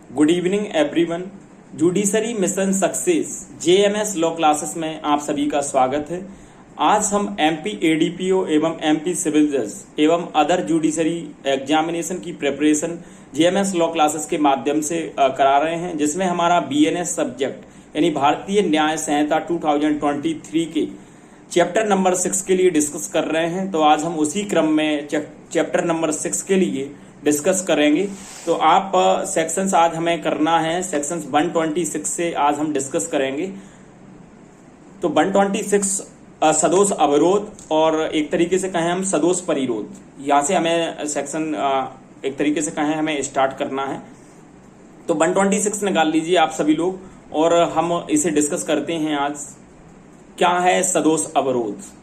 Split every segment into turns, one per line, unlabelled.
Good evening everyone. Judiciary mission success JMS law classes में आप सभी का स्वागत है। आज हम एमपी एडीपीओ एवं एमपी सिविल जज एवं अदर जुडिशरी एग्जामिनेशन की प्रिपरेशन जेएमएस लॉ क्लासेस के माध्यम से करा रहे हैं, जिसमें हमारा बीएनएस सब्जेक्ट यानी भारतीय न्याय संहिता 2023 के चैप्टर नंबर 6 के लिए डिस्कस कर रहे हैं। तो आज हम उसी क्रम में चैप्टर नंबर 6 के लिए डिस्कस करेंगे। तो आप सेक्शंस आज हमें करना है, सेक्शंस 126 से आज हम डिस्कस करेंगे। तो 126 सदोष अवरोध और एक तरीके से कहें हम सदोष परिरोध, यहाँ से हमें सेक्शन एक तरीके से कहें हमें स्टार्ट करना है। तो 126 निकाल लीजिए आप सभी लोग और हम इसे डिस्कस करते हैं। आज क्या है सदोष अवरोध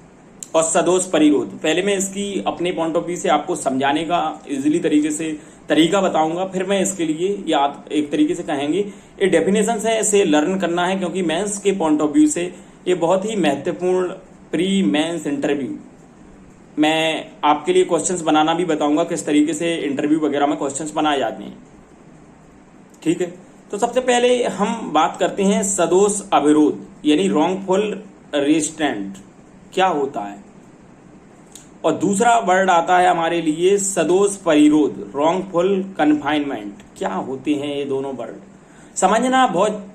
और सदोष परिरोध। पहले मैं इसकी अपने पॉइंट ऑफ व्यू से आपको समझाने का इजीली तरीके से तरीका बताऊंगा, फिर मैं इसके लिए या एक तरीके से कहेंगे ये डेफिनेशन है, इसे लर्न करना है, क्योंकि मेंस के पॉइंट ऑफ व्यू से ये बहुत ही महत्वपूर्ण प्री मेंस इंटरव्यू मैं आपके लिए क्वेश्चंस बनाना भी बताऊंगा, किस तरीके से इंटरव्यू वगैरह में क्वेश्चंस बनाए जाते हैं। ठीक है, तो सबसे पहले हम बात करते हैं सदोष अवरोध यानी रॉन्गफुल रेस्ट्रेंट क्या होता है, और दूसरा वर्ड आता है हमारे लिए सदोष परिरोध रॉन्गफुल कन्फाइनमेंट। क्या होते हैं ये दोनों वर्ड समझना बहुत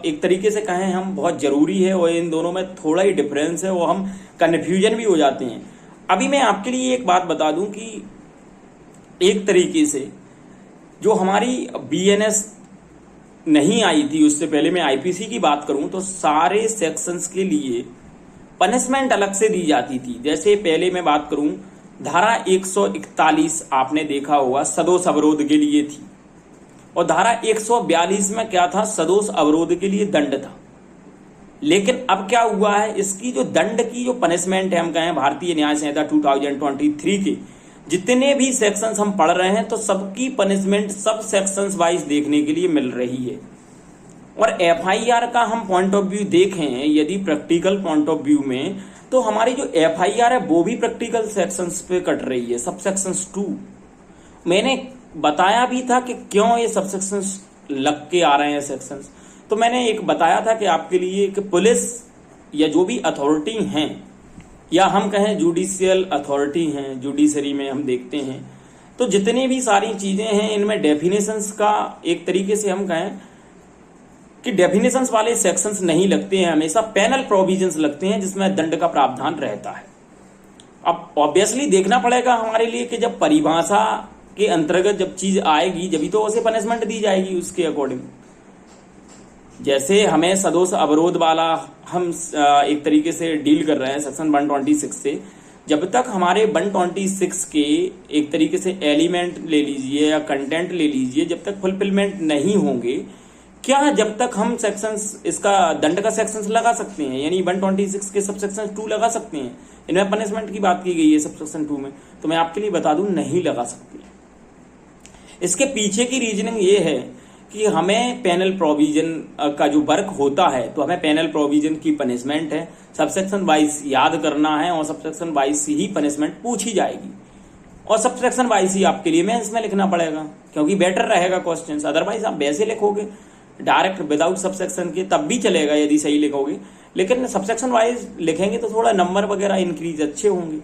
एक तरीके से कहें हम बहुत जरूरी है, और इन दोनों में थोड़ा ही डिफरेंस है, वो हम कन्फ्यूजन भी हो जाते हैं। अभी मैं आपके लिए एक बात बता दूं कि एक तरीके से जो हमारी बीएनएस नहीं आई थी, उससे पहले मैं आईपीसी की बात करूं तो सारे सेक्शंस के लिए पनिशमेंट अलग से दी जाती थी। जैसे पहले मैं बात करूं, धारा 141 आपने देखा होगा सदोष अवरोध के लिए थी, और धारा 142 में क्या था, सदोष अवरोध के लिए दंड था। लेकिन अब क्या हुआ है, इसकी जो दंड की जो पनिशमेंट है, हम कहें भारतीय न्याय संहिता 2023 के जितने भी सेक्शंस हम पढ़ रहे हैं, तो सबकी पनिशमेंट सब सेक्शंस वाइज देखने के लिए मिल रही है। और एफआईआर का हम पॉइंट ऑफ व्यू देखें यदि प्रैक्टिकल पॉइंट ऑफ व्यू में, तो हमारी जो एफआईआर है वो भी प्रैक्टिकल सेक्शंस पे कट रही है, सब सेक्शंस 2। मैंने बताया भी था कि क्यों ये सब सेक्शंस लग के आ रहे हैं सेक्शंस। तो मैंने एक बताया था कि आपके लिए कि पुलिस या जो भी अथॉरिटी हैं, या हम कहें जुडिशियल अथॉरिटी हैं, जुडिशरी में हम देखते हैं, तो जितनी भी सारी चीजें हैं इनमें डेफिनेशंस का एक तरीके से हम कहें कि डेफिनेशंस वाले सेक्शंस नहीं लगते हैं, हमेशा पैनल प्रोविजंस लगते हैं जिसमें दंड का प्रावधान रहता है। अब ऑब्वियसली देखना पड़ेगा हमारे लिए कि जब परिभाषा के अंतर्गत जब चीज आएगी जब तो उसे पनिशमेंट दी जाएगी उसके अकॉर्डिंग। जैसे हमें सदोष अवरोध वाला हम एक तरीके से डील कर रहे हैं सेक्शन 126 से, जब तक हमारे 126 के एक तरीके से एलिमेंट ले लीजिए या कंटेंट ले लीजिए, जब तक फुलफिलमेंट नहीं होंगे, क्या जब तक हम सेक्शंस इसका दंड का सेक्शंस लगा सकते हैं, यानी 126 के सब सेक्शन 2 लगा सकते हैं। इनमें पनिशमेंट की बात की गई है सब सेक्शन 2 में, तो मैं आपके लिए बता दूं नहीं लगा सकते। इसके पीछे की रीजनिंग ये है कि हमें पैनल प्रोविजन का जो वर्क होता है, तो हमें पैनल प्रोविजन की पनिशमेंट है सबसेक्शन वाइज याद करना है, और सबसेक्शन वाइज ही पनिशमेंट पूछी जाएगी, और सबसेक्शन वाइज ही आपके लिए मैं इसमें लिखना पड़ेगा, क्योंकि बेटर रहेगा क्वेश्चन। अदरवाइज आप वैसे लिखोगे डायरेक्ट विदाउट सबसेक्शन के तब भी चलेगा यदि सही लिखोगे, लेकिन सबसेक्शन वाइज लिखेंगे तो थोड़ा नंबर वगैरह इंक्रीज अच्छे होंगे।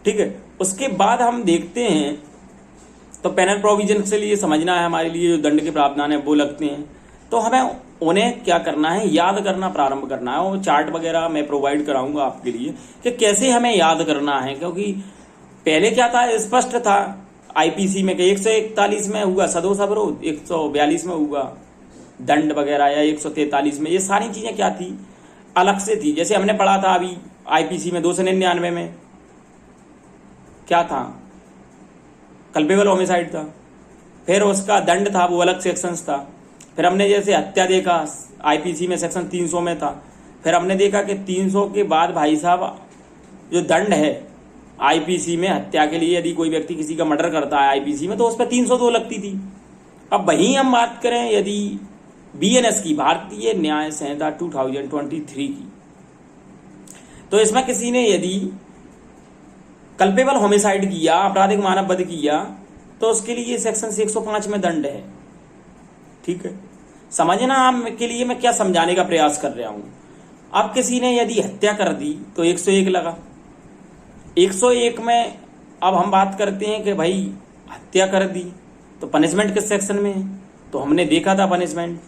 ठीक है, उसके बाद हम देखते हैं, तो पैनल प्रोविजन के लिए समझना है हमारे लिए जो दंड के प्रावधान है वो लगते हैं, तो हमें उन्हें क्या करना है, याद करना प्रारंभ करना है। वो चार्ट वगैरह मैं प्रोवाइड कराऊंगा आपके लिए कि कैसे हमें याद करना है, क्योंकि पहले क्या था, स्पष्ट था आईपीसी में कि 141 में हुआ सदोष अवरोध, 142 में हुआ दंड वगैरह, या 143 में, ये सारी चीजें क्या थी, अलग से थी। जैसे हमने पढ़ा था अभी आईपीसी में 299 में क्या था, कल्पेबल होमिसाइड था, फिर उसका दंड था वो अलग सेक्शंस था। फिर हमने जैसे हत्या देखा आईपीसी में सेक्शन 300 में था, फिर हमने देखा कि 300 के बाद भाई साहब जो दंड है आईपीसी में हत्या के लिए, यदि कोई व्यक्ति किसी का मर्डर करता है आईपीसी में, तो उस पर 302 लगती थी। अब वहीं हम बात करें यदि बीएनएस की, भारतीय न्याय संहिता 2023 की, तो इसमें किसी ने यदि कल्पेबल होमिसाइड किया, आपराधिक मानव वध किया, तो उसके लिए सेक्शन 105 में दंड है। ठीक है, समझना आप के लिए मैं क्या समझाने का प्रयास कर रहा हूं। अब किसी ने यदि हत्या कर दी तो 101 लगा। 101 में अब हम बात करते हैं कि भाई हत्या कर दी तो पनिशमेंट किस सेक्शन में है, तो हमने देखा था पनिशमेंट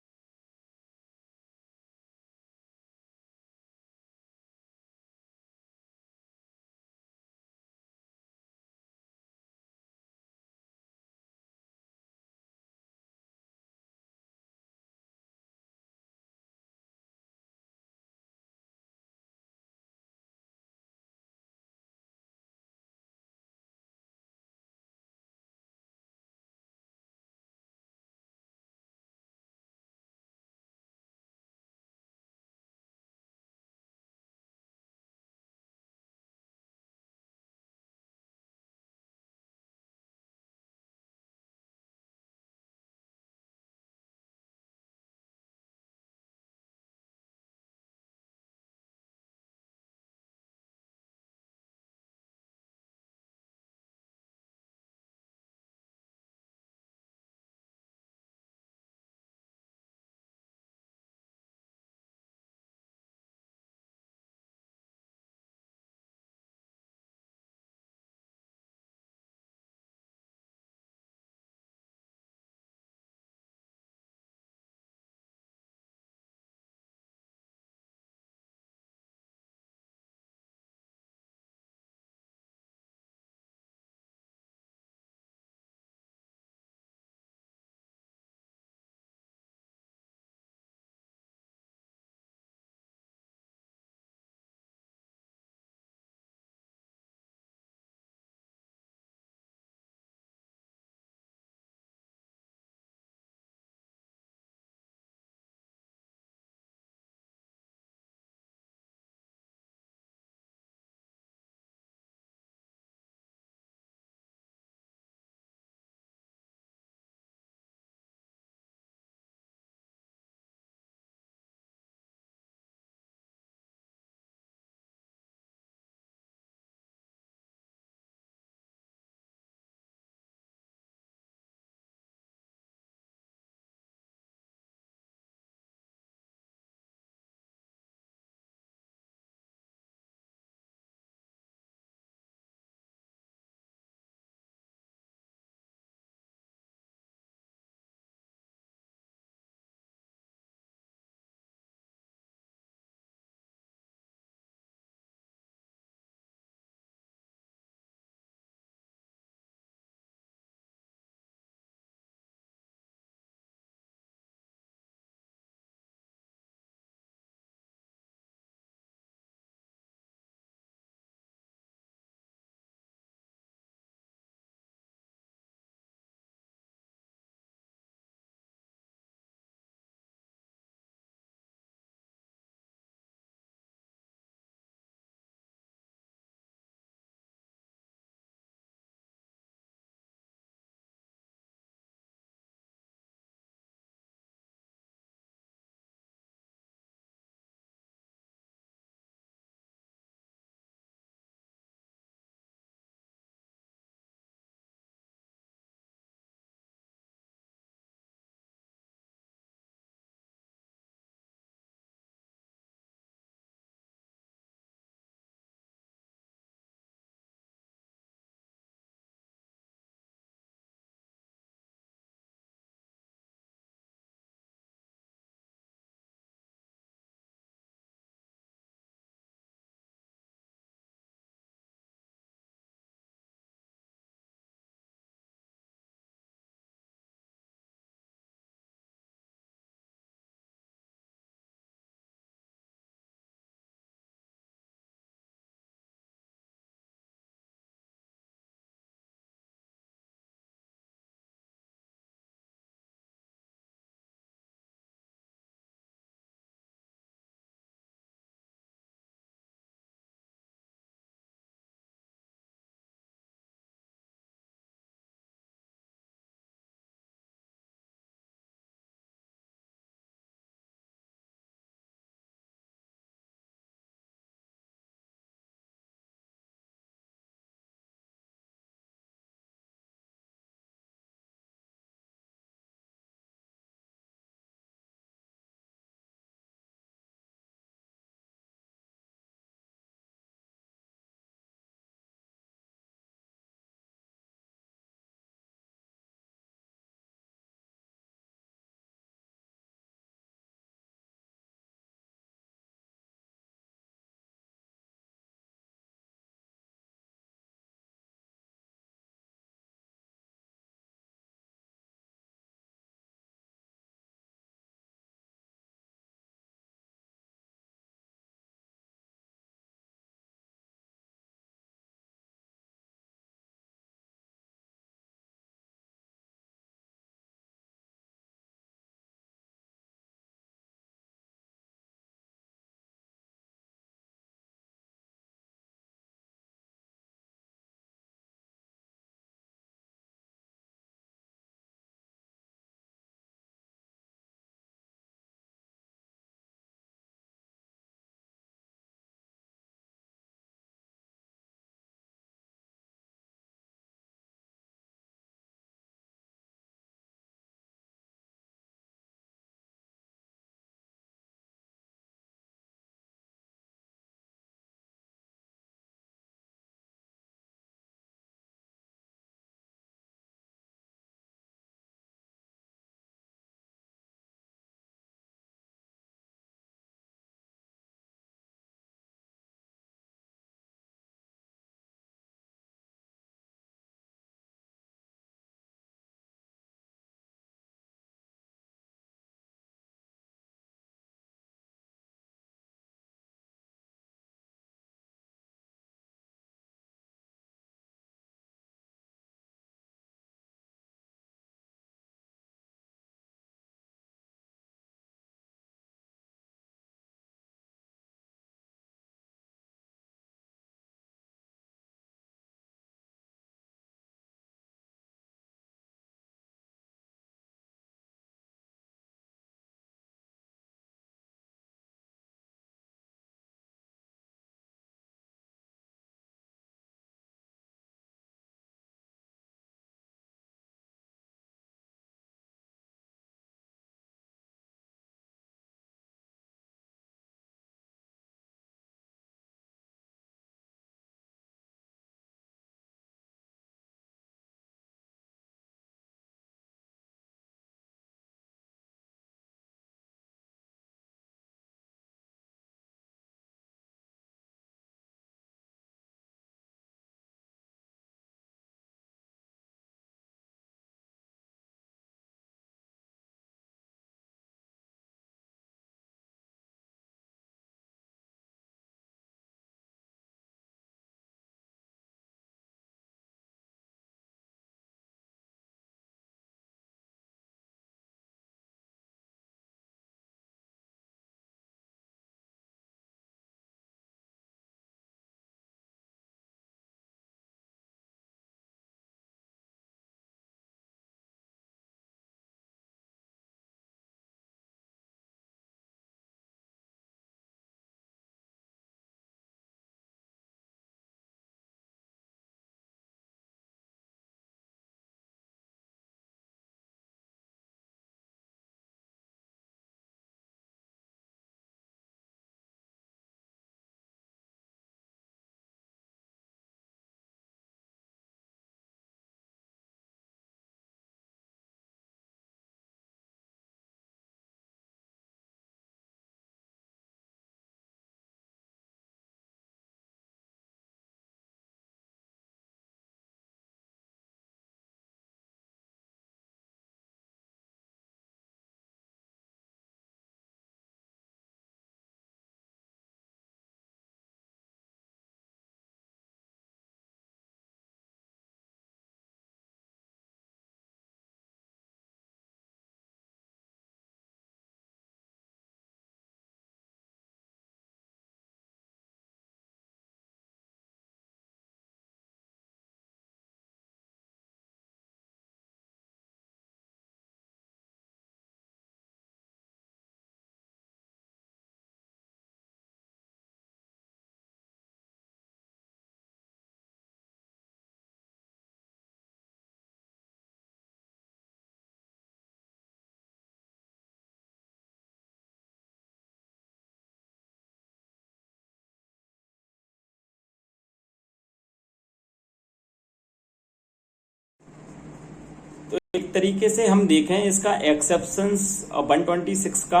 एक तरीके से हम देखें इसका एक्सेप्शंस 126 का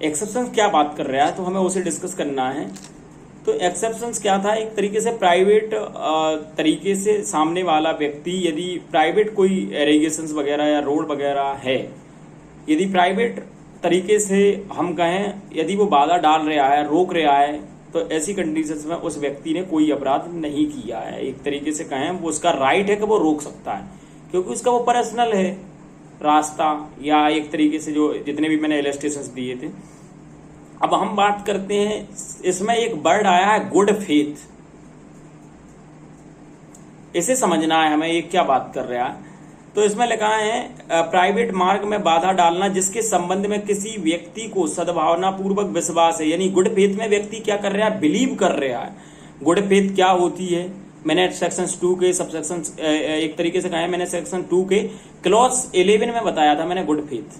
एक्सेप्शंस क्या बात कर रहा है, तो हमें उसे डिस्कस करना है। तो एक्सेप्शंस क्या था, एक तरीके से प्राइवेट तरीके से सामने वाला व्यक्ति यदि प्राइवेट कोई इरिगेशंस वगैरह या रोड वगैरह है, यदि प्राइवेट तरीके से हम कहें यदि वो बाधा डाल रहा है, रोक रहा है, तो ऐसी कंडीशंस में उस व्यक्ति ने कोई अपराध नहीं किया है। एक तरीके से कहें वो उसका राइट है कि वो रोक सकता है, क्योंकि उसका वो पर्सनल है रास्ता, या एक तरीके से जो जितने भी मैंने इलस्ट्रेशंस दिए थे। अब हम बात करते हैं, इसमें एक वर्ड आया है गुड फेथ, इसे समझना है हमें ये क्या बात कर रहा है। तो इसमें लिखा है प्राइवेट मार्ग में बाधा डालना जिसके संबंध में किसी व्यक्ति को सद्भावना पूर्वक विश्वास है, यानी गुड फेथ में व्यक्ति क्या कर रहा है, बिलीव कर रहा है। गुड फेथ क्या होती है, मैंने सेक्शन 2 के सबसेक्शन एक तरीके से कहा है, मैंने सेक्शन 2 के क्लॉज 11 में बताया था मैंने गुड फेथ,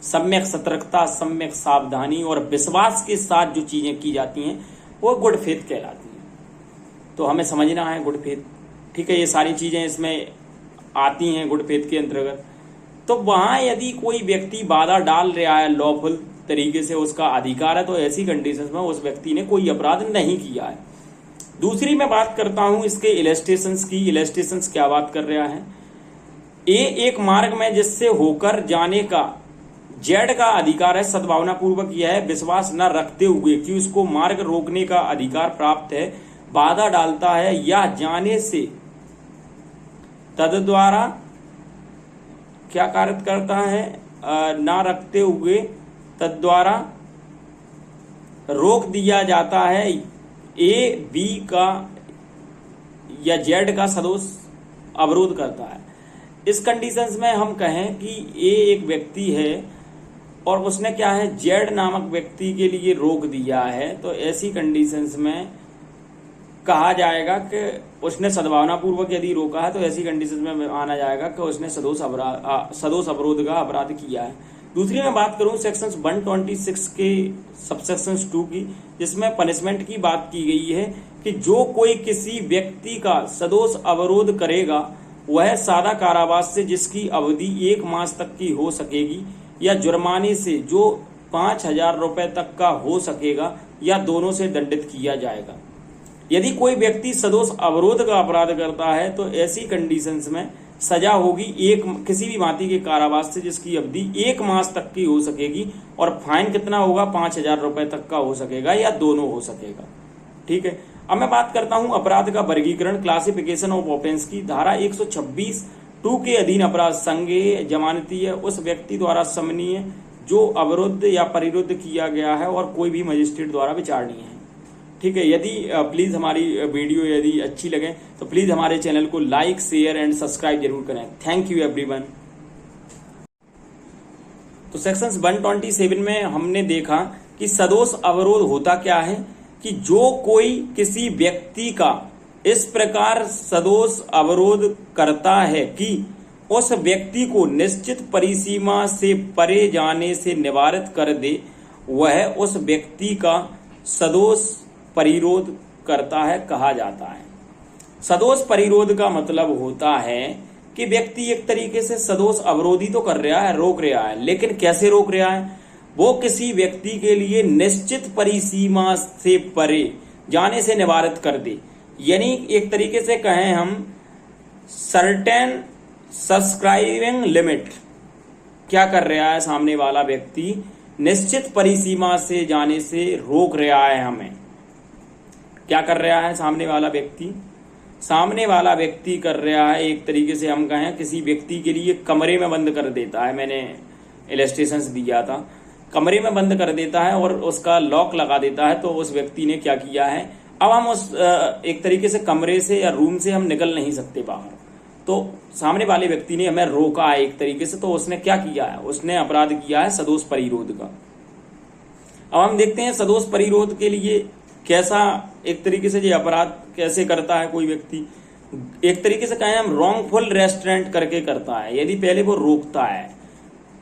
सम्यक सतर्कता, सम्यक सावधानी और विश्वास के साथ जो चीजें की जाती हैं वो गुड फेथ कहलाती हैं। तो हमें समझना है गुड फेथ, ठीक है, ये सारी चीजें इसमें आती हैं गुड फेथ के अंतर्गत। तो वहां यदि कोई व्यक्ति बाधा डाल रहा है लॉफुल तरीके से, उसका अधिकार है, तो ऐसी कंडीशंस में उस व्यक्ति ने कोई अपराध नहीं किया है। दूसरी मैं बात करता हूं इसके इलस्ट्रेशंस की। इलस्ट्रेशंस क्या बात कर रहा है, एक मार्ग में जिससे होकर जाने का जेड का अधिकार है, सद्भावना पूर्वक यह है विश्वास न रखते हुए कि उसको मार्ग रोकने का अधिकार प्राप्त है, बाधा डालता है या जाने से तद द्वारा क्या कार्य करता है, ना रखते हुए तद द्वारा रोक दिया जाता है, ए बी का या जेड का सदोष अवरोध करता है। इस कंडीशंस में हम कहें कि ए एक व्यक्ति है और उसने क्या है, जेड नामक व्यक्ति के लिए रोक दिया है, तो ऐसी कंडीशंस में कहा जाएगा कि उसने सद्भावना पूर्वक यदि रोका है, तो ऐसी कंडीशंस में माना जाएगा कि उसने सदोष अवरोध का अपराध किया है। दूसरी मैं बात करूं सेक्शन 126 के सबसेक्शन 2 की, जिसमें पनिशमेंट की बात की गई है कि जो कोई किसी व्यक्ति का सदोष अवरोध करेगा वह सादा कारावास से जिसकी अवधि 1 मास तक की हो सकेगी या जुर्माने से जो 5,000 रुपए तक का हो सकेगा या दोनों से दंडित किया जाएगा। यदि कोई व्यक्ति सदोष अवरोध का अपराध करता है तो ऐसी कंडीशंस में सजा होगी किसी भी भांति के कारावास से जिसकी अवधि 1 मास तक की हो सकेगी, और फाइन कितना होगा, 5,000 रुपए तक का हो सकेगा या दोनों हो सकेगा। ठीक है, अब मैं बात करता हूं अपराध का वर्गीकरण, क्लासिफिकेशन ऑफ ऑफेंस की। धारा 126(2) के अधीन अपराध संज्ञेय जमानती है उस व्यक्ति द्वारा समनीय जो अवरुद्ध या परिरुद्ध किया गया है और कोई भी मजिस्ट्रेट द्वारा विचारणीय है। ठीक है, यदि प्लीज हमारी वीडियो यदि अच्छी लगे तो प्लीज हमारे चैनल को लाइक, शेयर एंड सब्सक्राइब जरूर करें। Thank you everyone. तो सेक्शन 127 में हमने देखा कि सदोष अवरोध होता क्या है, कि जो कोई किसी व्यक्ति का इस प्रकार सदोष अवरोध करता है कि उस व्यक्ति को निश्चित परिसीमा से परे जाने से निवारित कर दे, वह उस व्यक्ति का सदोष परिरोध करता है कहा जाता है। सदोष परिरोध का मतलब होता है कि व्यक्ति एक तरीके से सदोष अवरोधी तो कर रहा है, रोक रहा है, लेकिन कैसे रोक रहा है, वो किसी व्यक्ति के लिए निश्चित परिसीमा से परे जाने से निवारित कर दे। यानी एक तरीके से कहें हम सर्टेन सब्सक्राइबिंग लिमिट, क्या कर रहा है सामने वाला व्यक्ति, निश्चित परिसीमा से जाने से रोक रहा है हमें। क्या कर रहा है सामने वाला व्यक्ति, सामने वाला व्यक्ति कर रहा है एक तरीके से हम कहें किसी व्यक्ति के लिए कमरे में बंद कर देता है। मैंने इलस्ट्रेशंस दिया था, कमरे में बंद कर देता है और उसका लॉक लगा देता है। तो उस व्यक्ति ने क्या किया है, अब हम उस एक तरीके से कमरे से या रूम से हम निकल नहीं सकते बाहर, तो सामने वाले व्यक्ति ने हमें रोका है एक तरीके से, तो उसने क्या किया है, उसने अपराध किया है सदोष परिरोध का। अब हम देखते हैं सदोष परिरोध के लिए कैसा एक तरीके से ये अपराध कैसे करता है कोई व्यक्ति। एक तरीके से कहें हम रॉन्गफुल रेस्ट्रेंट करके करता है, यदि पहले वो रोकता है।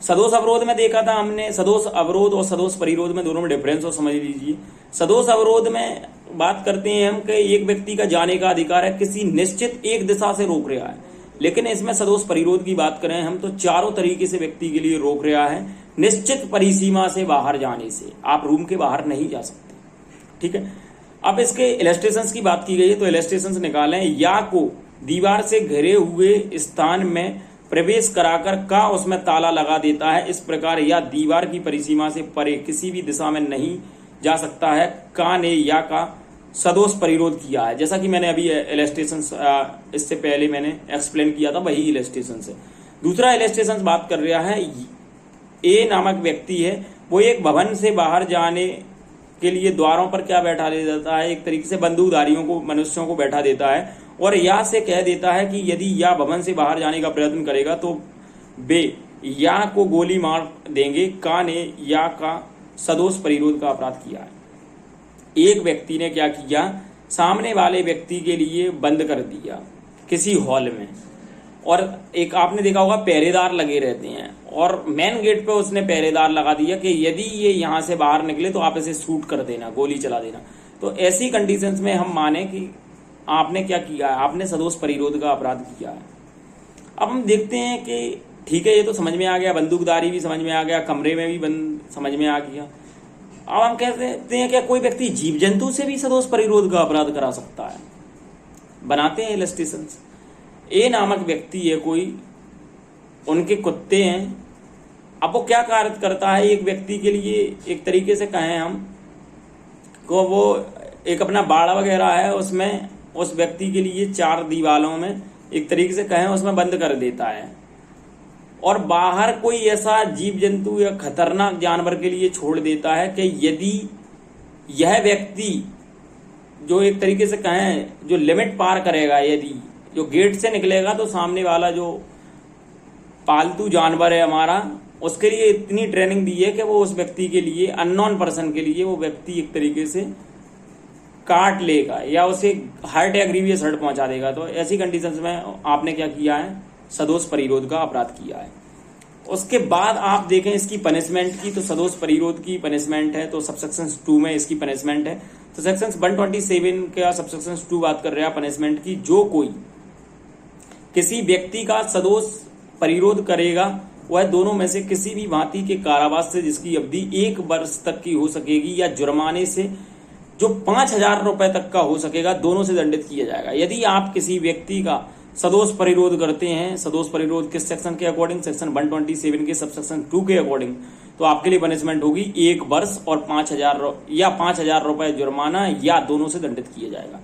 सदोष अवरोध में देखा था हमने, सदोष अवरोध और सदोष परिरोध में दोनों में डिफरेंस हो समझ लीजिए। सदोष अवरोध में बात करते हैं हम कि एक व्यक्ति का जाने का अधिकार है, किसी निश्चित एक दिशा से रोक रहा है, लेकिन इसमें सदोष परिरोध की बात करें हम तो चारों तरीके से व्यक्ति के लिए रोक रहा है। निश्चित परिसीमा से बाहर जाने से, आप रूम के बाहर नहीं जा सकते, ठीक है। अब इसके इलस्ट्रेशंस की बात की गई है तो इलस्ट्रेशंस निकालें। या को दीवार से घिरे हुए स्थान में प्रवेश कराकर का उसमें ताला लगा देता है इस प्रकार, या दीवार की परिसीमा से परे किसी भी दिशा में नहीं जा सकता है, का ने या का सदोष परिरोध किया है। जैसा कि मैंने अभी इलस्ट्रेशंस इससे पहले मैंने एक्सप्लेन किया था, वही इलस्ट्रेशंस है। दूसरा इलस्ट्रेशंस बात कर रहा है, ए नामक व्यक्ति है, वो एक भवन से बाहर जाने के लिए द्वारों पर क्या बैठा ले जाता है, एक तरीके से बंदूकधारियों को, मनुष्यों को बैठा देता है, और या से कह देता है कि यदि या भवन से बाहर जाने का प्रयत्न करेगा तो बे या को गोली मार देंगे, का ने या का सदोष परिरोध का अपराध किया है। एक व्यक्ति ने क्या किया, सामने वाले व्यक्ति के लिए बंद कर दिया किसी हॉल में, और एक आपने देखा होगा पहरेदार लगे रहते हैं, और मेन गेट पे उसने पहरेदार लगा दिया कि यदि ये यहाँ से बाहर निकले तो आप इसे शूट कर देना, गोली चला देना। तो ऐसी कंडीशंस में हम माने कि आपने क्या किया है, आपने सदोष परिरोध का अपराध किया है। अब हम देखते हैं कि ठीक है, ये तो समझ में आ गया, बंदूकदारी भी समझ में आ गया, कमरे में भी समझ में आ गया। अब हम कहते हैं क्या कोई व्यक्ति जीव जंतु से भी सदोष परिरोध का अपराध करा सकता है? बनाते हैं इलस्ट्रेशंस। ए नामक व्यक्ति है कोई, उनके कुत्ते हैं। अब वो क्या कार्य करता है, एक व्यक्ति के लिए एक तरीके से कहें हम को, वो एक अपना बाड़ा वगैरह है, उसमें उस व्यक्ति के लिए चार दीवालों में एक तरीके से कहें उसमें बंद कर देता है, और बाहर कोई ऐसा जीव जंतु या खतरनाक जानवर के लिए छोड़ देता है कि यदि यह व्यक्ति जो एक तरीके से कहें जो लिमिट पार करेगा, यदि जो गेट से निकलेगा तो सामने वाला जो पालतू जानवर है हमारा, उसके लिए इतनी ट्रेनिंग दी है कि वो उस व्यक्ति के लिए, अननोन पर्सन के लिए, वो व्यक्ति एक तरीके से काट लेगा या उसे हार्ट या ग्रीवियस हर्ट पहुंचा देगा। तो ऐसी कंडीशंस में आपने क्या किया है, सदोष परिरोध का अपराध किया है। उसके बाद आप देखें इसकी पनिशमेंट की, तो सदोष परिरोध की पनिशमेंट है तो सबसेक्शन 2 में इसकी पनिशमेंट है। तो सेक्शन 127 का सबसेक्शन 2 बात कर रहा है पनिशमेंट की, जो कोई किसी व्यक्ति का सदोष परिरोध करेगा वह दोनों में से किसी भी भांति के कारावास से जिसकी अवधि 1 वर्ष तक की हो सकेगी या जुर्माने से जो 5,000 रुपए तक का हो सकेगा, दोनों से दंडित किया जाएगा। यदि आप किसी व्यक्ति का सदोष परिरोध करते हैं, सदोष परिरोध किस सेक्शन के अकॉर्डिंग, सेक्शन 127 के सबसेक्शन 2 के अकॉर्डिंग, तो आपके लिए पनिशमेंट होगी 1 वर्ष और 5,000 रुपए जुर्माना, या दोनों से दंडित किया जाएगा।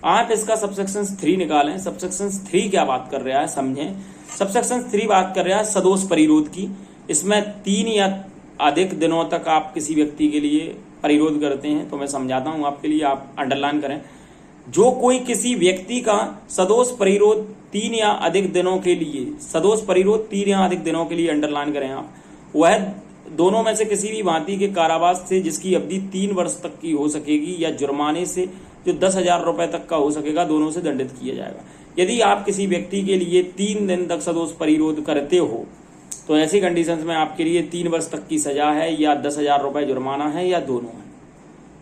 आप इसका सबसेक्शन 3 निकालें। सबसेक्शन 3 क्या बात कर रहा है समझें। सबसेक्शन 3 बात कर रहा है सदोष परिरोध की। इसमें 3 या अधिक दिनों तक आप किसी व्यक्ति के लिए परिरोध करते हैं, तो मैं समझाता हूं आपके लिए, आप अंडरलाइन करें। जो कोई किसी व्यक्ति का सदोष परिरोध 3 या अधिक दिनों के लिए, सदोष परिरोध 3 या अधिक दिनों के लिए अंडरलाइन करें आप, वह दोनों में से किसी भी भांति के कारावास से जिसकी अवधि 3 वर्ष तक की हो सकेगी या जुर्माने से जो 10,000 रुपए तक का हो सकेगा, दोनों से दंडित किया जाएगा। यदि आप किसी व्यक्ति के लिए 3 दिन तक सदोष परिरोध करते हो तो ऐसी कंडीशंस में आपके लिए 3 वर्ष तक की सजा है या 10,000 रुपए जुर्माना है या दोनों है।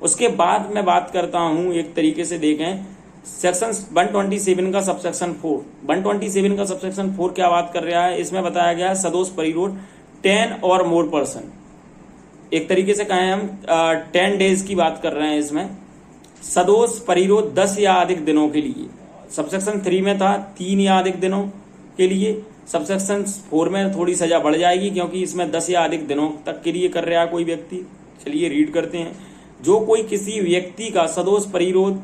उसके बाद मैं बात करता हूं, एक तरीके से देखें सेक्शन 127 का सबसेक्शन 4। 127 का सबसेक्शन 4 क्या बात कर रहा है, इसमें बताया गया है सदोष परिरोध 10 और मोर पर्सन, एक तरीके से कहें हम 10 डेज की बात कर रहे हैं। इसमें सदोष परिरोध 10 या अधिक दिनों के लिए, सबसेक्शन 3 में था 3 या अधिक दिनों के लिए, सबसेक्शन 4 में थोड़ी सजा बढ़ जाएगी क्योंकि इसमें 10 या अधिक दिनों तक के लिए कर रहा है कोई व्यक्ति। चलिए रीड करते हैं। जो कोई किसी व्यक्ति का सदोष परिरोध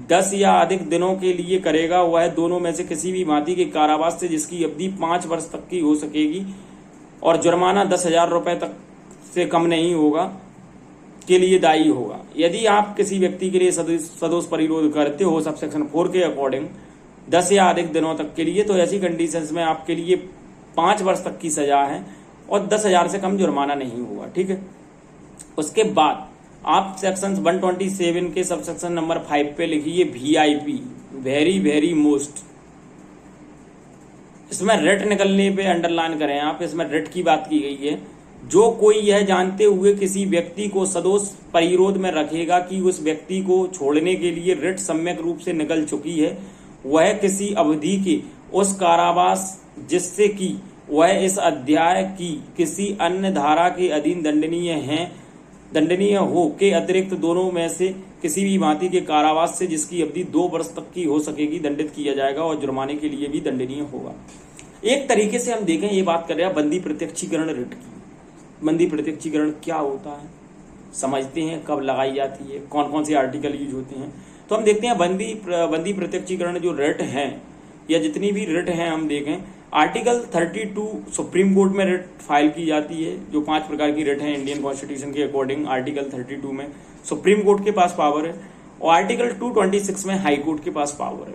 10 या अधिक दिनों के लिए करेगा वह दोनों में से किसी भी भांति के कारावास से जिसकी अवधि 5 वर्ष तक की हो सकेगी और जुर्माना 10,000 रुपए तक से कम नहीं होगा के लिए दायी होगा। यदि आप किसी व्यक्ति के लिए सदोष परिरोध करते हो सबसेक्शन 4 के अकॉर्डिंग 10 या अधिक दिनों तक के लिए, तो ऐसी कंडीशंस में आपके लिए 5 वर्ष तक की सजा है और 10,000 से कम जुर्माना नहीं होगा। ठीक है। उसके बाद आप सेक्शन 127 के सबसेक्शन नंबर 5 पे लिखिए VIP, वेरी वेरी मोस्ट। इसमें रेट निकलने पे अंडरलाइन करें आप, इसमें रेट की बात की गई है। जो कोई यह जानते हुए किसी व्यक्ति को सदोष परिरोध में रखेगा कि उस व्यक्ति को छोड़ने के लिए रेट सम्यक रूप से निकल चुकी है, वह किसी अवधि के उस कारावास जिससे कि वह इस अध्याय की किसी अन्य धारा के अधीन दंडनीय हो के अतिरिक्त दोनों में से किसी भी भांति के कारावास से जिसकी अवधि 2 वर्ष तक की हो सकेगी दंडित किया जाएगा और जुर्माने के लिए भी दंडनीय होगा। एक तरीके से हम देखें, ये बात कर रहे हैं बंदी प्रत्यक्षीकरण रिट की। बंदी प्रत्यक्षीकरण क्या होता है, समझते हैं, कब लगाई जाती है, कौन कौन से आर्टिकल यूज होते हैं। तो हम देखते हैं बंदी प्रत्यक्षीकरण जो रिट हैं या जितनी भी रिट हैं हम देखें, आर्टिकल 32 सुप्रीम कोर्ट में रिट फाइल की जाती है। जो 5 प्रकार की रिट है इंडियन कॉन्स्टिट्यूशन के अकॉर्डिंग, आर्टिकल 32 में सुप्रीम कोर्ट के पास पावर है और आर्टिकल 226 में हाई कोर्ट के पास पावर है।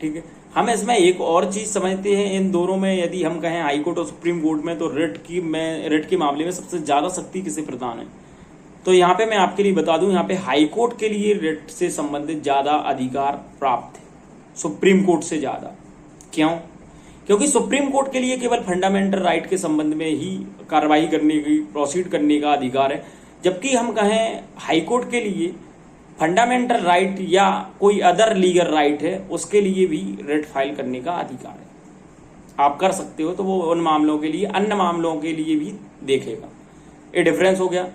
ठीक है, हम इसमें एक और चीज समझते हैं, इन दोनों में यदि हम कहें हाई कोर्ट और सुप्रीम कोर्ट में, तो रिट के मामले में सबसे ज्यादा शक्ति किसे प्रदान है। तो यहाँ पे मैं आपके लिए बता दूं, यहाँ पे हाई कोर्ट के लिए रिट से संबंधित ज्यादा अधिकार प्राप्त है सुप्रीम कोर्ट से ज्यादा। क्यों? क्योंकि सुप्रीम कोर्ट के लिए केवल फंडामेंटल राइट के संबंध में ही कार्रवाई करने की, प्रोसीड करने का अधिकार है, जबकि हम कहें हाई कोर्ट के लिए फंडामेंटल राइट या कोई अदर लीगल राइट है उसके लिए भी रिट फाइल करने का अधिकार है। आप कर सकते हो, तो वो उन मामलों के लिए, अन्य मामलों के लिए भी देखेगा। ये डिफरेंस हो गया।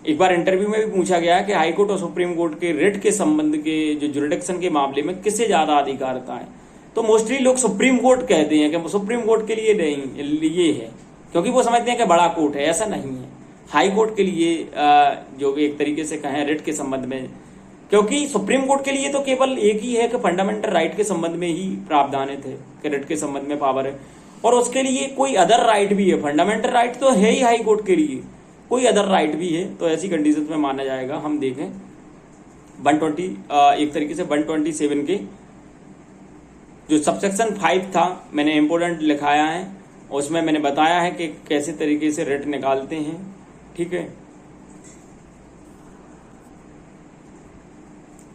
एक बार इंटरव्यू में भी पूछा गया कि हाई कोर्ट और सुप्रीम कोर्ट के रिट के संबंध के जो जुरिडिक्शन के मामले में किसे ज्यादा अधिकारता है, तो मोस्टली लोग सुप्रीम कोर्ट कहते हैं कि सुप्रीम कोर्ट के लिए नहीं, ये है क्योंकि वो समझते हैं कि बड़ा कोर्ट है। ऐसा नहीं है। हाई कोर्ट के लिए जो एक तरीके से कहें रिट के संबंध में, क्योंकि सुप्रीम कोर्ट के लिए तो केवल एक ही है कि फंडामेंटल राइट के संबंध में ही प्रावधानित है कि रिट के संबंध में पावर है, और उसके लिए कोई अदर राइट भी है। फंडामेंटल राइट तो है ही हाई कोर्ट के लिए, कोई अदर राइट भी है, तो ऐसी कंडीशन में माना जाएगा। हम देखें 120 एक तरीके से 127 के जो सबसेक्शन 5 था, मैंने इंपोर्टेंट लिखाया है, उसमें मैंने बताया है कि कैसे तरीके से रिट निकालते हैं। ठीक है,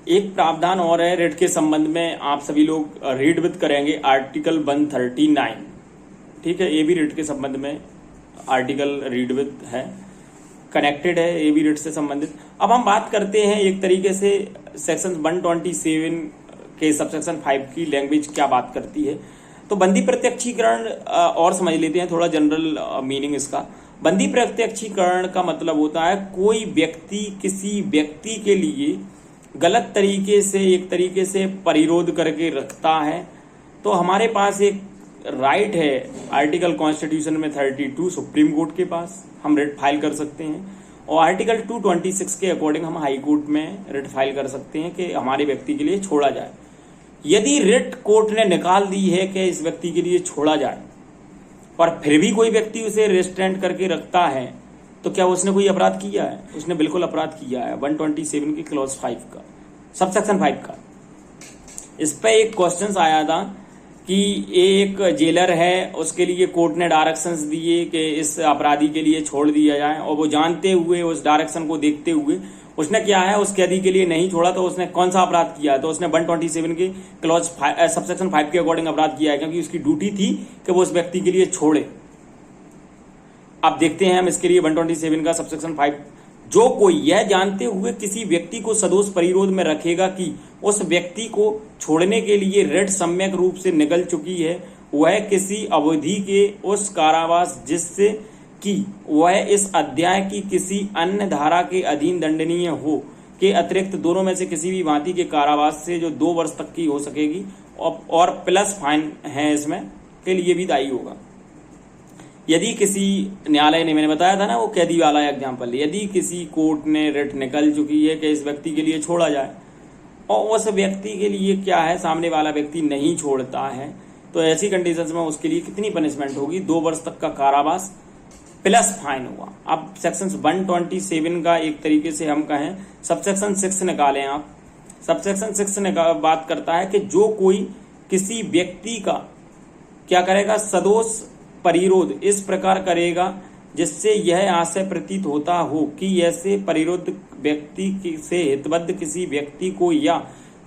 एक प्रावधान और है रिट के संबंध में, आप सभी लोग रीड विद करेंगे, आर्टिकल 139। ठीक है, ये भी रिट के संबंध में आर्टिकल रीड विद है, कनेक्टेड है, ये भी रिट से संबंधित। अब हम बात करते हैं एक तरीके से सेक्शन 127 के सबसेक्शन 5 की लैंग्वेज क्या बात करती है। तो बंदी प्रत्यक्षीकरण और समझ लेते हैं, थोड़ा जनरल मीनिंग इसका। बंदी प्रत्यक्षीकरण का मतलब होता है कोई व्यक्ति किसी व्यक्ति के लिए गलत तरीके से, एक तरीके से परिरोध करके रखता है। तो हमारे पास एक राइट है आर्टिकल कॉन्स्टिट्यूशन में 32 सुप्रीम कोर्ट के पास, हम रिट फाइल कर सकते हैं, और आर्टिकल 226 के अकॉर्डिंग हम हाई कोर्ट में रिट फाइल कर सकते हैं कि हमारे व्यक्ति के लिए छोड़ा जाए। यदि रिट कोर्ट ने निकाल दी है कि इस व्यक्ति के लिए छोड़ा जाए और फिर भी कोई व्यक्ति उसे रेस्ट्रेंट करके रखता है, तो क्या उसने कोई अपराध किया है? उसने बिल्कुल अपराध किया है। 127 की क्लॉज 5 का, सबसेक्शन 5 का। इस पे एक क्वेश्चन आया था कि एक जेलर है, उसके लिए कोर्ट ने डायरेक्शंस दिए कि इस अपराधी के लिए छोड़ दिया जाए, और वो जानते हुए, उस डायरेक्शन को देखते हुए उसने क्या है, उस कैदी के लिए नहीं छोड़ा। तो उसने कौन सा अपराध किया है? तो उसने 127 के क्लॉज सबसेक्शन 5 के अकॉर्डिंग अपराध किया है, क्योंकि उसकी ड्यूटी थी कि वो उस व्यक्ति के लिए छोड़े। अब देखते हैं हम इसके लिए 127 का सबसेक्शन 5। जो कोई यह जानते हुए किसी व्यक्ति को सदोष परिरोध में रखेगा कि उस व्यक्ति को छोड़ने के लिए रिट सम्यक रूप से निकल चुकी है, वह किसी अवधि के उस कारावास जिससे कि वह इस अध्याय की किसी अन्य धारा के अधीन दंडनीय हो के अतिरिक्त दोनों में से किसी भी भांति के कारावास से जो 2 वर्ष तक की हो सकेगी और प्लस फाइन है इसमें के लिए भी दायी होगा। यदि किसी न्यायालय ने, मैंने बताया था ना वो कैदी वाला एग्जाम्पल, यदि किसी कोर्ट ने रिट निकल चुकी है कि इस व्यक्ति के लिए छोड़ा जाए और उस व्यक्ति के लिए क्या है, सामने वाला व्यक्ति नहीं छोड़ता है, तो ऐसी कंडीशंस में उसके लिए कितनी पनिशमेंट होगी? 2 वर्ष तक का कारावास प्लस फाइन होगा। अब सेक्शन 127 का एक तरीके से हम कहें सबसेक्शन 6 निकालें आप। सबसेक्शन 6 बात करता है कि जो कोई किसी व्यक्ति का क्या करेगा, सदोष परिरोध इस प्रकार करेगा जिससे यह आशय प्रतीत होता हो कि ऐसे परिरोध व्यक्ति से हितबद्ध किसी व्यक्ति को या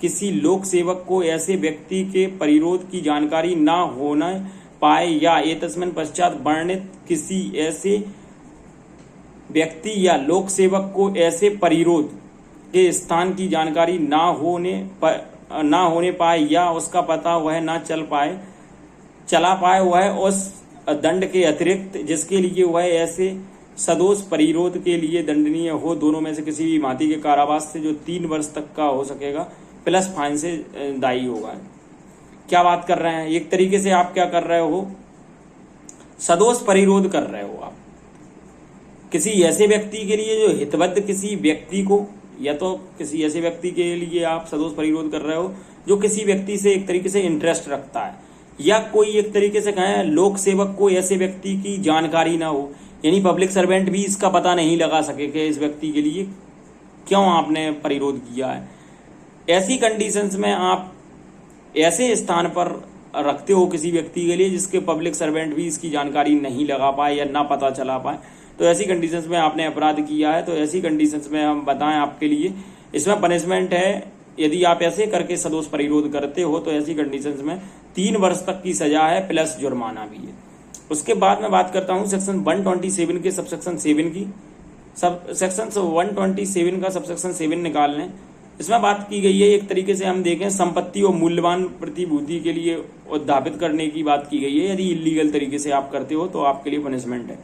किसी लोक सेवक को ऐसे व्यक्ति के परिरोध की जानकारी ना होना पाए, या एतस्मिन् पश्चात वर्णित किसी ऐसे व्यक्ति या लोक सेवक को ऐसे परिरोध के स्थान की जानकारी ना होने ना होने पाए या उसका पता वह ना चला पाए वह उस दंड के अतिरिक्त जिसके लिए वह ऐसे सदोष परिरोध के लिए दंडनीय हो दोनों में से किसी भी भांति के कारावास से जो 3 वर्ष तक का हो सकेगा प्लस फाइन से दायी होगा। क्या बात कर रहे हैं, एक तरीके से आप क्या कर रहे हो, सदोष परिरोध कर रहे हो आप किसी ऐसे व्यक्ति के लिए जो हितबद्ध किसी व्यक्ति को, या तो किसी ऐसे व्यक्ति के लिए आप सदोष परिरोध कर रहे हो जो किसी व्यक्ति से एक तरीके से इंटरेस्ट रखता है, या कोई एक तरीके से कहें लोक सेवक को ऐसे व्यक्ति की जानकारी ना हो, यानी पब्लिक सर्वेंट भी इसका पता नहीं लगा सके कि इस व्यक्ति के लिए क्यों आपने परिरोध किया है। ऐसी कंडीशंस में आप ऐसे स्थान पर रखते हो किसी व्यक्ति के लिए जिसके पब्लिक सर्वेंट भी इसकी जानकारी नहीं लगा पाए या ना पता चला पाए, तो ऐसी कंडीशंस में आपने अपराध किया है। तो ऐसी कंडीशंस में हम बताएं आपके लिए इसमें पनिशमेंट है, यदि आप ऐसे करके सदोष परिरोध करते हो तो ऐसी कंडीशंस में 3 वर्ष तक की सजा है प्लस जुर्माना भी है। उसके बाद मैं बात करता हूं सेक्शन 127 के सबसेक्शन 7 की। सेक्शन 127 का सबसेक्शन 7 निकाल लें। इसमें बात की गई है, एक तरीके से हम देखें संपत्ति और मूल्यवान प्रतिभूति के लिए उद्धापित करने की बात की गई है। यदि इलीगल तरीके से आप करते हो तो आपके लिए पनिशमेंट है।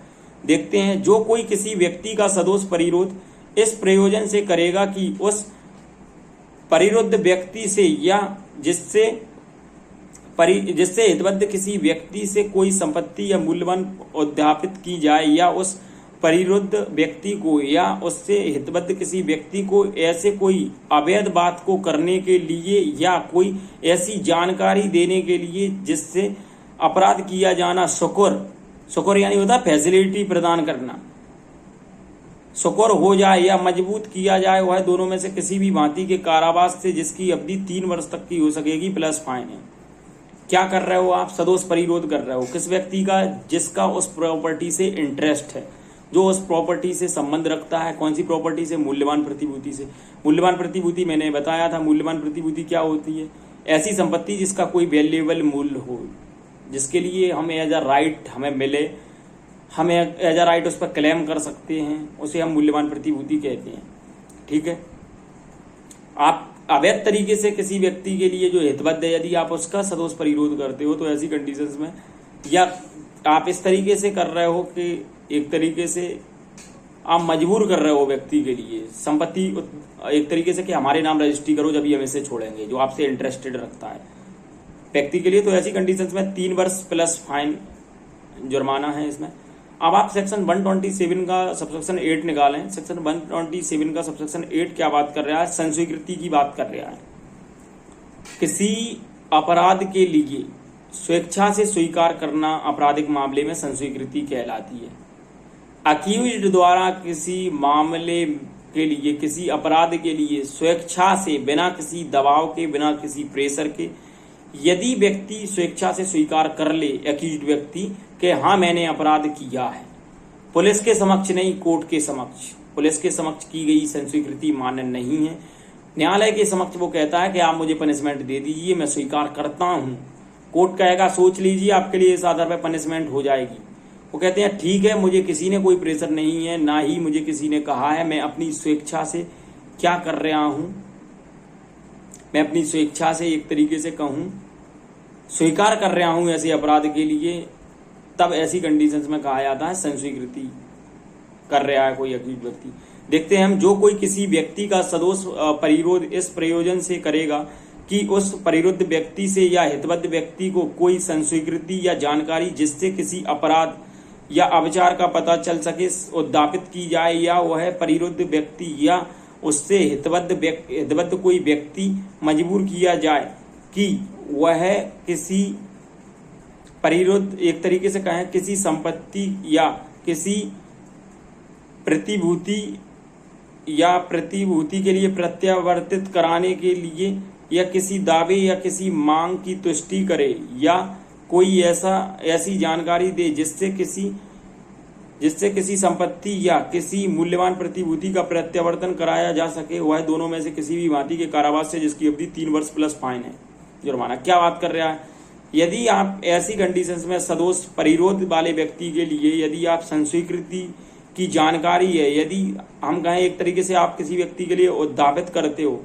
देखते हैं, जो कोई किसी व्यक्ति का सदोष परिरोध इस प्रयोजन से करेगा कि उस परिरुद्ध व्यक्ति से या जिससे हितबद्ध किसी व्यक्ति से कोई संपत्ति या मूल्यवान उद्धापित की जाए, या उस परिरुद्ध व्यक्ति को या उससे हितबद्ध किसी व्यक्ति को ऐसे कोई अवैध बात को करने के लिए या कोई ऐसी जानकारी देने के लिए जिससे अपराध किया जाना सुकुर यानी होता फैसिलिटी प्रदान करना, सुकुर हो जाए या मजबूत किया जाए, वह दोनों में से किसी भी भांति के कारावास से जिसकी अवधि 3 वर्ष तक की हो सकेगी प्लस फाइन है। क्या कर रहे हो आप, सदोष परिरोध कर रहे हो किस व्यक्ति का, जिसका उस प्रॉपर्टी से इंटरेस्ट है, जो उस प्रॉपर्टी से संबंध रखता है। कौन सी प्रॉपर्टी से, मूल्यवान प्रतिभूति से। मूल्यवान प्रतिभूति मैंने बताया था, मूल्यवान प्रतिभूति क्या होती है, ऐसी संपत्ति जिसका कोई वैल्यूएबल मूल्य हो, जिसके लिए हम एज अ राइट हमें मिले, हम एज अ राइट उस पर क्लेम कर सकते हैं, उसे हम मूल्यवान प्रतिभूति कहते हैं। ठीक है, आप अवैध तरीके से किसी व्यक्ति के लिए जो हितबद्ध है, यदि आप उसका सदोष परिरोध करते हो तो ऐसी कंडीशंस में, या आप इस तरीके से कर रहे हो कि एक तरीके से आप मजबूर कर रहे हो व्यक्ति के लिए संपत्ति एक तरीके से कि हमारे नाम रजिस्ट्री करो जब हम इसे छोड़ेंगे, जो आपसे इंटरेस्टेड रखता है व्यक्ति के लिए, तो ऐसी कंडीशंस में 3 वर्ष प्लस फाइन जुर्माना है इसमें। अब आप सेक्शन 127 का सबसेक्शन 8 निकालें। सेक्शन 127 का सबसेक्शन 8 क्या बात कर रहा है, संस्वीकृति की बात कर रहा है। किसी अपराध के लिए स्वेच्छा से स्वीकार करना आपराधिक मामले में संस्वीकृति कहलाती है। अक्यूज्ड द्वारा किसी मामले के लिए, किसी अपराध के लिए स्वेच्छा से, बिना किसी दबाव के, बिना किसी प्रेशर के, यदि व्यक्ति स्वेच्छा से स्वीकार कर ले, अक्यूज्ड व्यक्ति, कि हाँ मैंने अपराध किया है, पुलिस के समक्ष नहीं, कोर्ट के समक्ष, पुलिस के समक्ष की गई संस्वीकृति मान्य नहीं है, न्यायालय के समक्ष वो कहता है कि आप मुझे पनिशमेंट दे दीजिए, मैं स्वीकार करता हूं, कोर्ट कहेगा सोच लीजिए आपके लिए इस आधार पर पनिशमेंट हो जाएगी, वो कहते हैं ठीक है, मुझे किसी ने कोई प्रेशर नहीं है, ना ही मुझे किसी ने कहा है, मैं अपनी स्वेच्छा से क्या कर रहा हूं, मैं अपनी स्वेच्छा से एक तरीके से कहूं स्वीकार कर रहा हूं ऐसे अपराध के लिए, तब ऐसी कंडीशंस में कहा जाता है संस्वीकृति कर रहा है कोई अक्यूज्ड व्यक्ति। देखते हैं हम, जो कोई किसी व्यक्ति का सदोष परिरोध इस प्रयोजन से करेगा कि उस परिरुद्ध व्यक्ति से या हितबद्ध व्यक्ति को कोई संस्वीकृति या जानकारी जिससे किसी अपराध या अविचार का पता चल सके उद्धापित की जाए, या वह परिरुद्ध व्यक्ति या उससे हितबद्ध कोई व्यक्ति मजबूर किया जाए कि वह किसी परिरुद्ध, एक तरीके से कहें किसी संपत्ति या किसी प्रतिभूति के लिए प्रत्यावर्तित कराने के लिए, या किसी दावे या किसी मांग की तुष्टि करे, या कोई ऐसी जानकारी दे जिससे किसी संपत्ति या किसी मूल्यवान प्रतिभूति का प्रत्यावर्तन कराया जा सके, वह दोनों में से किसी भी भांति के कारावास से जिसकी अवधि 3 वर्ष प्लस फाइन है जुर्माना। क्या बात कर रहा है, यदि आप ऐसी कंडीशंस में सदोष परिरोध वाले व्यक्ति के लिए यदि आप संस्वीकृति की जानकारी है, यदि हम कहें एक तरीके से आप किसी व्यक्ति के लिए उद्धापित करते हो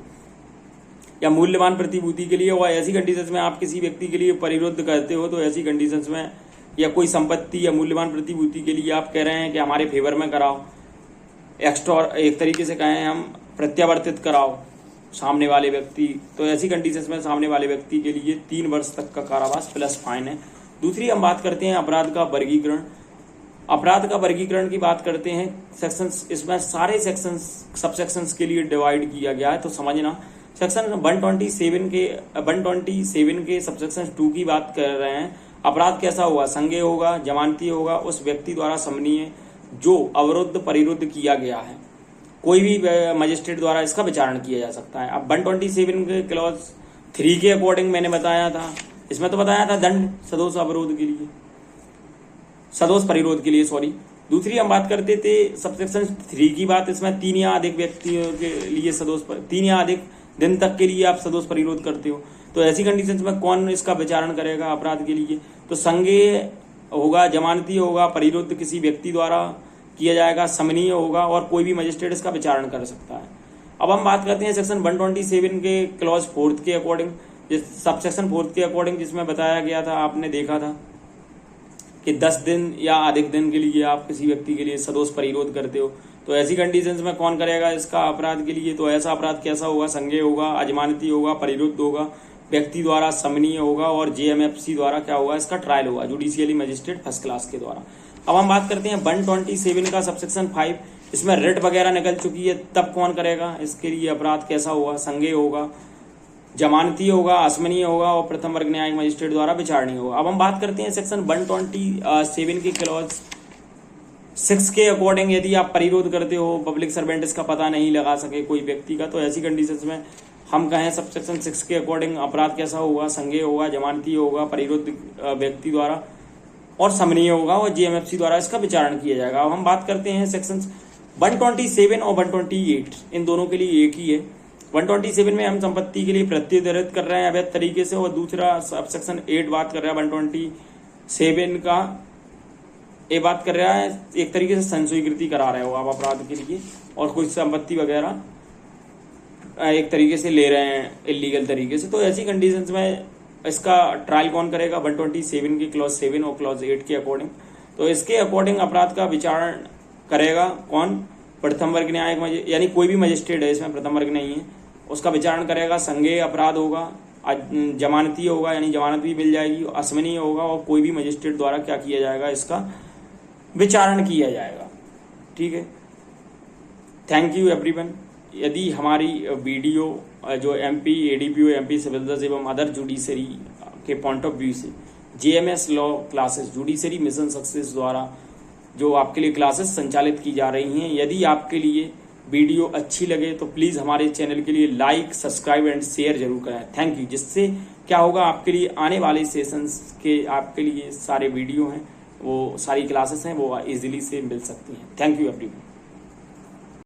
या मूल्यवान प्रतिभूति के लिए, और ऐसी कंडीशंस में आप किसी व्यक्ति के लिए परिरुद्ध करते हो, तो ऐसी कंडीशंस में या कोई संपत्ति या मूल्यवान प्रतिभूति के लिए आप कह रहे हैं कि हमारे फेवर में कराओ, एक्स्ट्रा एक तरीके से कहें हम प्रत्यावर्तित कराओ सामने वाले व्यक्ति, तो ऐसी कंडीशंस में सामने वाले व्यक्ति के लिए 3 वर्ष तक का कारावास प्लस फाइन है। दूसरी हम बात करते हैं अपराध का वर्गीकरण। अपराध का वर्गीकरण की बात करते हैं, सेक्शंस, इसमें सारे सेक्शंस सबसेक्शंस के लिए डिवाइड किया गया है, तो समझना। सेक्शन 127 के सबसेक्शन 2 की बात कर रहे हैं। अपराध कैसा होगा? संज्ञेय होगा, जमानती होगा, उस व्यक्ति द्वारा समनीय जो अवरुद्ध परिरुद्ध किया गया है, कोई भी मजिस्ट्रेट द्वारा इसका विचारण किया जा सकता है। अब 127 के क्लॉज 3 के अकॉर्डिंग मैंने बताया था, इसमें तो बताया था दंड सदोष अवरोध के लिए, सदोष परिरोध के लिए, सॉरी। दूसरी हम बात करते थे सबसेक्शन 3 की बात, इसमें 3 या अधिक व्यक्तियों के लिए 3 या अधिक दिन तक के लिए आप सदोष परिरोध करते हो, तो ऐसी कंडीशंस में कौन इसका विचारण करेगा अपराध के लिए? तो संज्ञेय होगा, जमानती होगा, परिरुद्ध किसी व्यक्ति द्वारा किया जाएगा, समनीय होगा, और कोई भी मजिस्ट्रेट इसका विचारण कर सकता है। अब हम बात करते हैं सेक्शन 127 के क्लॉज 4 के अकॉर्डिंग, सबसेक्शन 4 के अकॉर्डिंग, जिसमें बताया गया था, आपने देखा था कि 10 दिन या अधिक दिन के लिए आप किसी व्यक्ति के लिए सदोष परिरोध करते हो, तो ऐसी कंडीशंस में कौन करेगा इसका अपराध के लिए? तो ऐसा अपराध कैसा होगा? संज्ञेय होगा, अजमानती होगा, परिरुद्ध होगा, व्यक्ति द्वारा समनीय होगा, और जेएमएफसी द्वारा क्या होगा? इसका ट्रायल होगा, जुडिशियली मजिस्ट्रेट फर्स्ट क्लास के द्वारा। अब हम बात करते हैं 127 का सबसेक्शन 5, इसमें रिट वगैरह निकल चुकी है, तब कौन करेगा इसके लिए अपराध? कैसा होगा? संज्ञेय होगा, जमानती होगा, असमनीय होगा, और प्रथम वर्ग न्यायिक मजिस्ट्रेट द्वारा विचारणीय होगा। अब हम बात करते हैं सेक्शन 127 के क्लॉज 6 के अकॉर्डिंग, यदि आप परिरोध करते हो, पब्लिक सर्वेंट इसका पता नहीं लगा सके कोई व्यक्ति का, तो ऐसी कंडीशंस में हम कहें सबसेक्शन 6 के अकॉर्डिंग अपराध कैसा होगा? संज्ञेय होगा, जमानती होगा, परिरुद्ध व्यक्ति द्वारा और समनीय होगा, और जेएमएफसी द्वारा इसका विचारण किया जाएगा। अब हम बात करते हैं सेक्शन 127 और 128, इन दोनों के लिए एक ही है। 127 में हम संपत्ति के लिए प्रत्युत्तरित कर रहे हैं अवैध तरीके से, और दूसरा सबसेक्शन 8 बात कर रहा है 127 का, ये बात कर रहा है एक तरीके से संस्वीकृति करा रहे हो आप अपराध के लिए, और कुछ संपत्ति वगैरह एक तरीके से ले रहे हैं इलीगल तरीके से, तो ऐसी कंडीशंस में इसका ट्रायल कौन करेगा? 127 की क्लॉज 7 और क्लॉज 8 के अकॉर्डिंग। तो इसके अकॉर्डिंग अपराध का विचारण करेगा कौन? प्रथम वर्ग न्यायिक, यानी कोई भी मजिस्ट्रेट है, इसमें प्रथम वर्ग नहीं है, उसका विचारण करेगा। संज्ञेय अपराध होगा, जमानती होगा, यानी जमानत भी मिल जाएगी, असमनीय होगा, और कोई भी मजिस्ट्रेट द्वारा क्या किया जाएगा? इसका विचारण किया जाएगा। ठीक है, थैंक यू एवरीवन। यदि हमारी वीडियो जो एमपी एडीपीओ, एमपी सिविल जज एवं अदर जुडिशरी के पॉइंट ऑफ व्यू से JMS law classes, judiciary mission success द्वारा जो आपके लिए क्लासेस संचालित की जा रही हैं, यदि आपके लिए वीडियो अच्छी लगे तो प्लीज़ हमारे चैनल के लिए लाइक, सब्सक्राइब एंड शेयर जरूर करें। Thank you. जिससे क्या होगा, आपके लिए आने वाले सेशंस के आपके लिए सारे वीडियो हैं, वो सारी क्लासेस हैं, वो इजीली से मिल सकती हैं। Thank you everyone.